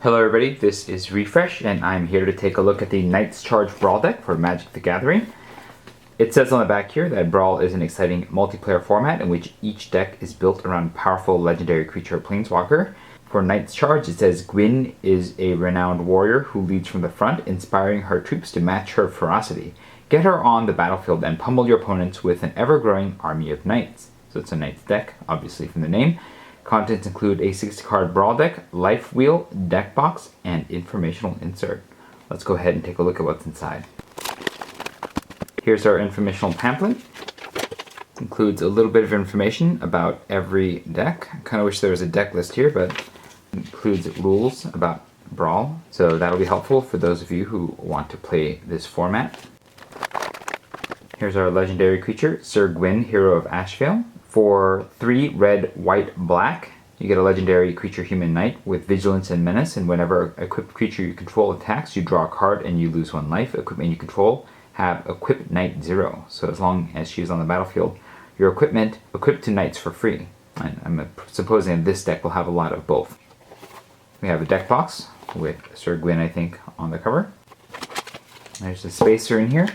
Hello everybody, this is Refresh, and I'm here to take a look at the Knight's Charge Brawl deck for Magic the Gathering. It says on the back here that Brawl is an exciting multiplayer format in which each deck is built around a powerful legendary creature or planeswalker. For Knight's Charge, it says Gwyn is a renowned warrior who leads from the front, inspiring her troops to match her ferocity. Get her on the battlefield and pummel your opponents with an ever-growing army of knights. So it's a Knight's deck, obviously from the name. Contents include a 60-card Brawl deck, life wheel, deck box, and informational insert. Let's go ahead and take a look at what's inside. Here's our informational pamphlet. It includes a little bit of information about every deck. I kind of wish there was a deck list here, but it includes rules about Brawl, so that'll be helpful for those of you who want to play this format. Here's our legendary creature, Syr Gwyn, Hero of Ashvale. For 3 red, white, black, you get a legendary creature human knight with vigilance and menace, and whenever equipped creature you control attacks, you draw a card and you lose 1 life. Equipment you control have equip knight 0. So as long as she's on the battlefield, your equipment equipped to knights for free. And I'm supposing this deck will have a lot of both. We have a deck box with Syr Gwyn, I think, on the cover. There's a spacer in here,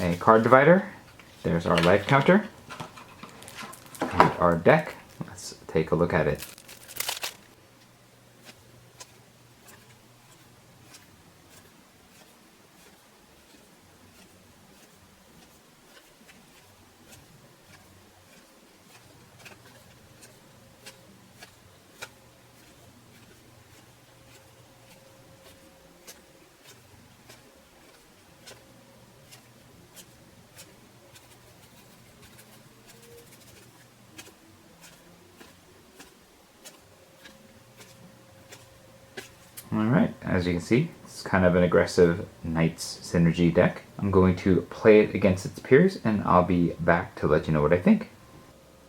a card divider, there's our life counter, and our deck. Let's take a look at it. Alright, as you can see, it's kind of an aggressive Knights synergy deck. I'm going to play it against its peers, and I'll be back to let you know what I think.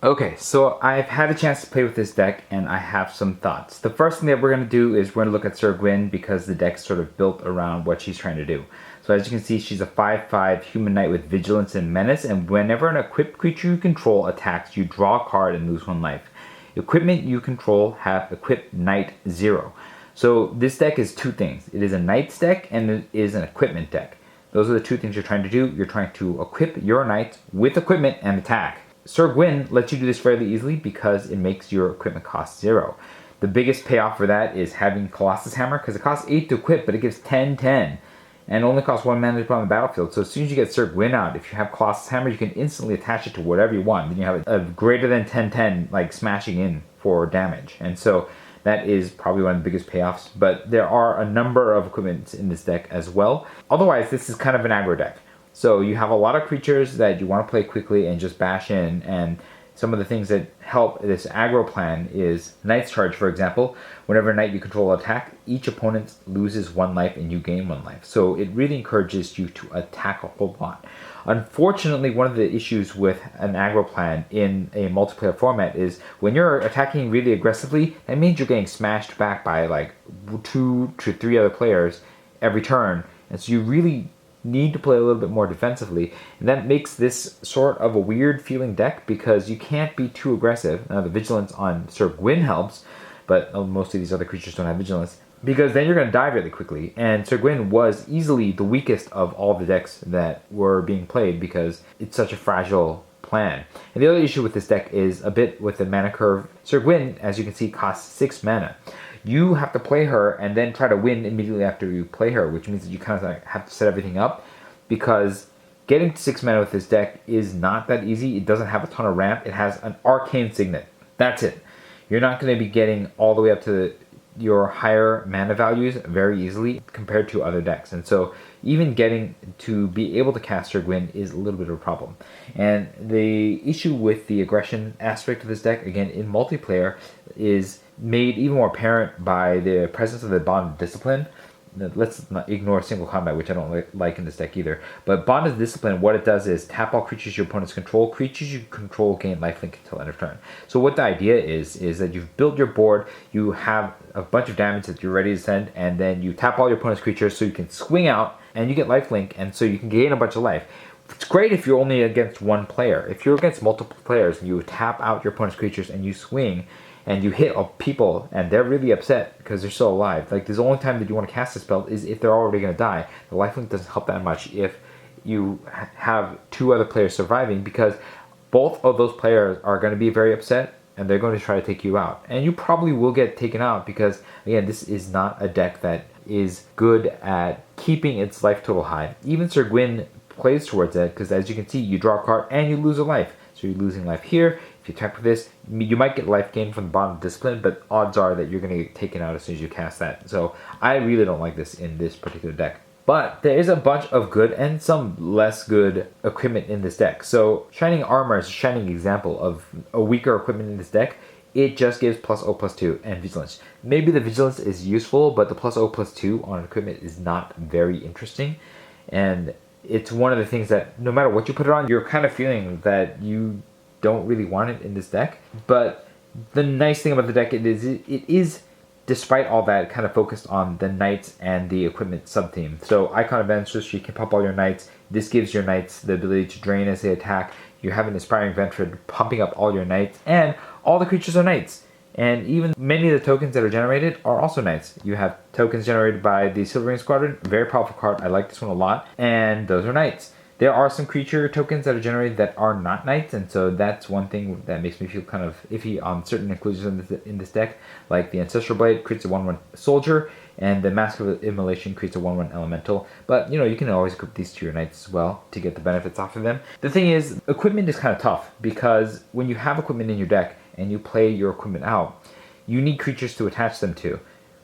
Okay, so I've had a chance to play with this deck, and I have some thoughts. The first thing that we're going to do is we're going to look at Syr Gwyn, because the deck's sort of built around what she's trying to do. So as you can see, she's a 5/5 human knight with vigilance and menace, and whenever an equipped creature you control attacks, you draw a card and lose 1 life. Equipment you control have equipped knight 0. So this deck is 2 things. It is a Knights deck and it is an equipment deck. Those are the 2 things you're trying to do. You're trying to equip your knights with equipment and attack. Syr Gwyn lets you do this fairly easily because it makes your equipment cost 0. The biggest payoff for that is having Colossus Hammer, because it costs 8 to equip, but it gives 10/10. And only costs 1 mana to put on the battlefield. So as soon as you get Syr Gwyn out, if you have Colossus Hammer, you can instantly attach it to whatever you want. Then you have a greater than 10/10, like smashing in for damage. And so that is probably one of the biggest payoffs, but there are a number of equipments in this deck as well. Otherwise, this is kind of an aggro deck. So you have a lot of creatures that you want to play quickly and just bash in, and some of the things that help this aggro plan is Knight's Charge, for example. Whenever a knight you control attack, each opponent loses 1 life and you gain 1 life. So it really encourages you to attack a whole lot. Unfortunately, one of the issues with an aggro plan in a multiplayer format is when you're attacking really aggressively, that means you're getting smashed back by like 2 to 3 other players every turn. And so you really need to play a little bit more defensively, and that makes this sort of a weird feeling deck because you can't be too aggressive. Now the vigilance on Syr Gwyn helps, but most of these other creatures don't have vigilance, because then you're going to die really quickly. And Syr Gwyn was easily the weakest of all the decks that were being played because it's such a fragile plan. And the other issue with this deck is a bit with the mana curve. Syr Gwyn, as you can see, costs 6 mana. You have to play her and then try to win immediately after you play her, which means that you kind of like have to set everything up, because getting to 6 mana with this deck is not that easy. It doesn't have a ton of ramp. It has an arcane signet. That's it. You're not going to be getting all the way up to your higher mana values very easily compared to other decks. And so even getting to be able to cast Syr Gwyn is a little bit of a problem. And the issue with the aggression aspect of this deck, again, in multiplayer, is made even more apparent by the presence of the Bond of Discipline. Let's not ignore single combat, which I don't like in this deck either. But Bond of Discipline, what it does is tap all creatures your opponents control. Creatures you control gain lifelink until end of turn. So what the idea is that you've built your board, you have a bunch of damage that you're ready to send, and then you tap all your opponent's creatures so you can swing out and you get lifelink, and so you can gain a bunch of life. It's great if you're only against 1 player. If you're against multiple players and you tap out your opponent's creatures and you swing, and you hit people and they're really upset because they're still alive. Like, the only time that you want to cast a spell is if they're already going to die. The lifelink doesn't help that much if you have two other players surviving, because both of those players are going to be very upset and they're going to try to take you out. And you probably will get taken out because, again, this is not a deck that is good at keeping its life total high. Even Syr Gwyn plays towards that, because as you can see, you draw a card and you lose a life. So you're losing life here. If you attack with this, you might get life gain from the bottom of Discipline, but odds are that you're going to get taken out as soon as you cast that. So I really don't like this in this particular deck. But there is a bunch of good and some less good equipment in this deck. So Shining Armor is a shining example of a weaker equipment in this deck. It just gives +0/+2 and Vigilance. Maybe the Vigilance is useful, but the +0/+2 on equipment is not very interesting. And it's one of the things that no matter what you put it on, you're kind of feeling that you don't really want it in this deck. But the nice thing about the deck it is despite all that, kind of focused on the knights and the equipment sub-theme. So Icon of Ancestry, you can pop all your knights. This gives your knights the ability to drain as they attack. You have an Inspiring Venture pumping up all your knights, and all the creatures are knights. And even many of the tokens that are generated are also knights. You have tokens generated by the Silvering Squadron, very powerful card, I like this one a lot, and those are knights. There are some creature tokens that are generated that are not knights, and so that's one thing that makes me feel kind of iffy on certain inclusions in this deck, like the Ancestral Blade creates a 1/1 soldier, and the Mask of Immolation creates a 1/1 elemental. But, you know, you can always equip these to your knights as well to get the benefits off of them. The thing is, equipment is kind of tough, because when you have equipment in your deck and you play your equipment out, you need creatures to attach them to.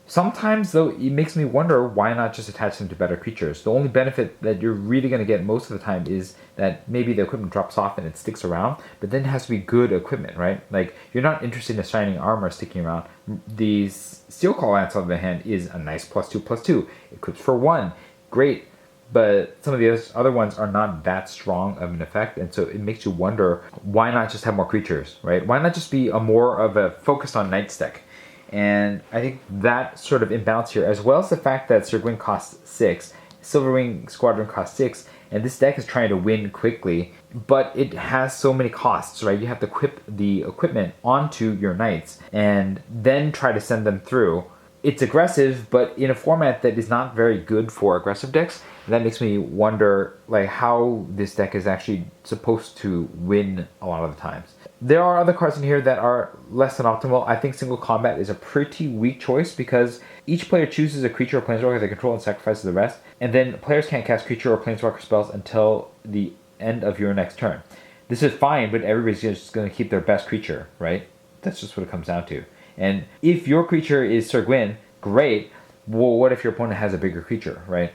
Sometimes, though, it makes me wonder why not just attach them to better creatures. The only benefit that you're really going to get most of the time is that maybe the equipment drops off and it sticks around, but then it has to be good equipment, right? Like, you're not interested in a Shining Armor sticking around. The Steel Call Lance, on the other hand, is a nice +2/+2. Equips for 1. Great. But some of the other ones are not that strong of an effect, and so it makes you wonder, why not just have more creatures, right? Why not just be more of a focused on Knights deck? And I think that sort of imbalance here, as well as the fact that Syr Gwyn costs 6, Silverwing Squadron costs 6, and this deck is trying to win quickly, but it has so many costs, right? You have to equip the equipment onto your knights and then try to send them through. It's aggressive, but in a format that is not very good for aggressive decks. That makes me wonder, like, how this deck is actually supposed to win a lot of the times. There are other cards in here that are less than optimal. I think Single Combat is a pretty weak choice, because each player chooses a creature or planeswalker they control and sacrifices the rest, and then players can't cast creature or planeswalker spells until the end of your next turn. This is fine, but everybody's just going to keep their best creature, right? That's just what it comes down to. And if your creature is Syr Gwyn, great. Well, what if your opponent has a bigger creature, right?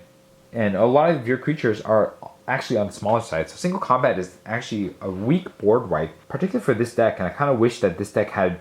And a lot of your creatures are actually on the smaller side. So Single Combat is actually a weak board wipe, particularly for this deck. And I kind of wish that this deck had,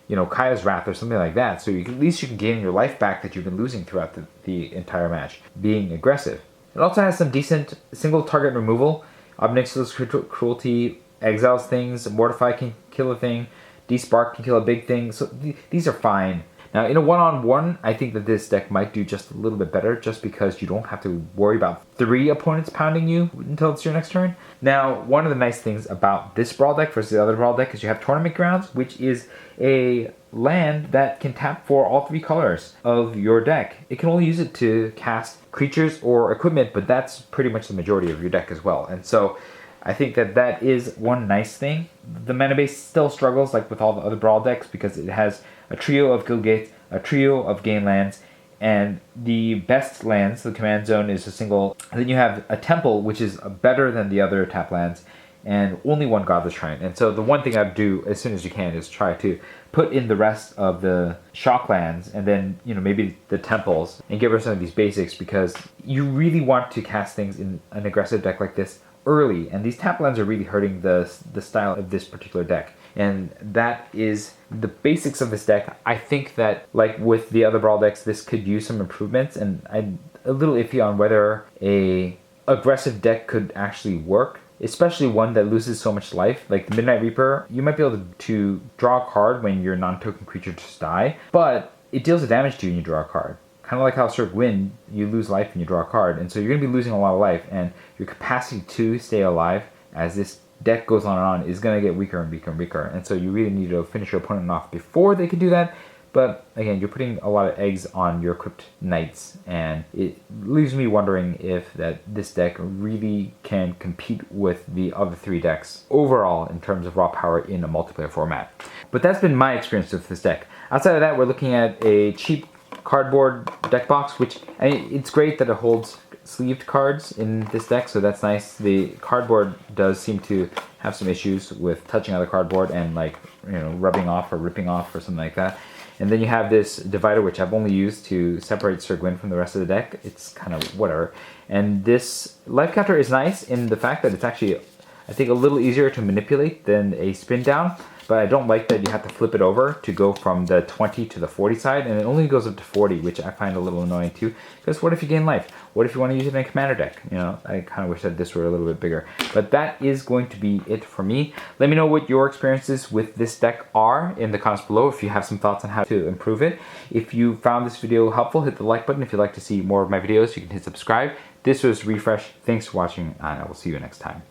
you know, Kaya's Wrath or something like that. So at least you can gain your life back that you've been losing throughout the entire match, being aggressive. It also has some decent single target removal. Obnixious Cruelty exiles things. Mortify can kill a thing. Despark can kill a big thing. So these are fine. Now, in a one-on-one, I think that this deck might do just a little bit better, just because you don't have to worry about 3 opponents pounding you until it's your next turn. Now, one of the nice things about this Brawl deck versus the other Brawl deck is you have Tournament Grounds, which is a land that can tap for all 3 colors of your deck. It can only use it to cast creatures or equipment, but that's pretty much the majority of your deck as well. And so I think that that is one nice thing. The mana base still struggles, like with all the other Brawl decks, because it has a trio of Guild Gates, a trio of Gain lands, and the best lands, the Command Zone, is a single. And then you have a Temple, which is better than the other tap lands, and only one Godless Shrine. And so the one thing I'd do as soon as you can is try to put in the rest of the shock lands, and then, you know, maybe the temples, and give her some of these basics, because you really want to cast things in an aggressive deck like this early, and these tap lands are really hurting the style of this particular deck. And that is the basics of this deck. I think that, like with the other Brawl decks, this could use some improvements, and I'm a little iffy on whether a aggressive deck could actually work, especially one that loses so much life. Like the Midnight Reaper, you might be able to draw a card when your non-token creature just die, but it deals the damage to you when you draw a card. Kind of like how Syr Gwyn, you lose life when you draw a card, and so you're going to be losing a lot of life, and your capacity to stay alive as this deck goes on and on, is going to get weaker and weaker and weaker. And so you really need to finish your opponent off before they can do that. But again, you're putting a lot of eggs on your equipped knights, and it leaves me wondering if this deck really can compete with the other 3 decks overall in terms of raw power in a multiplayer format. But that's been my experience with this deck. Outside of that, we're looking at a cheap cardboard deck box, which it's great that it holds sleeved cards in this deck, so that's nice. The cardboard does seem to have some issues with touching on the cardboard and like, rubbing off or ripping off or something like that. And then you have this divider, which I've only used to separate Syr Gwyn from the rest of the deck. It's kind of whatever. And this life counter is nice in the fact that it's actually, I think, a little easier to manipulate than a spin down. But I don't like that you have to flip it over to go from the 20 to the 40 side, and it only goes up to 40, which I find a little annoying too. Because what if you gain life? What if you want to use it in a commander deck? I kind of wish that this were a little bit bigger. But that is going to be it for me. Let me know what your experiences with this deck are in the comments below, if you have some thoughts on how to improve it. If you found this video helpful, hit the like button. If you'd like to see more of my videos, you can hit subscribe. This was Refresh. Thanks for watching, and I will see you next time.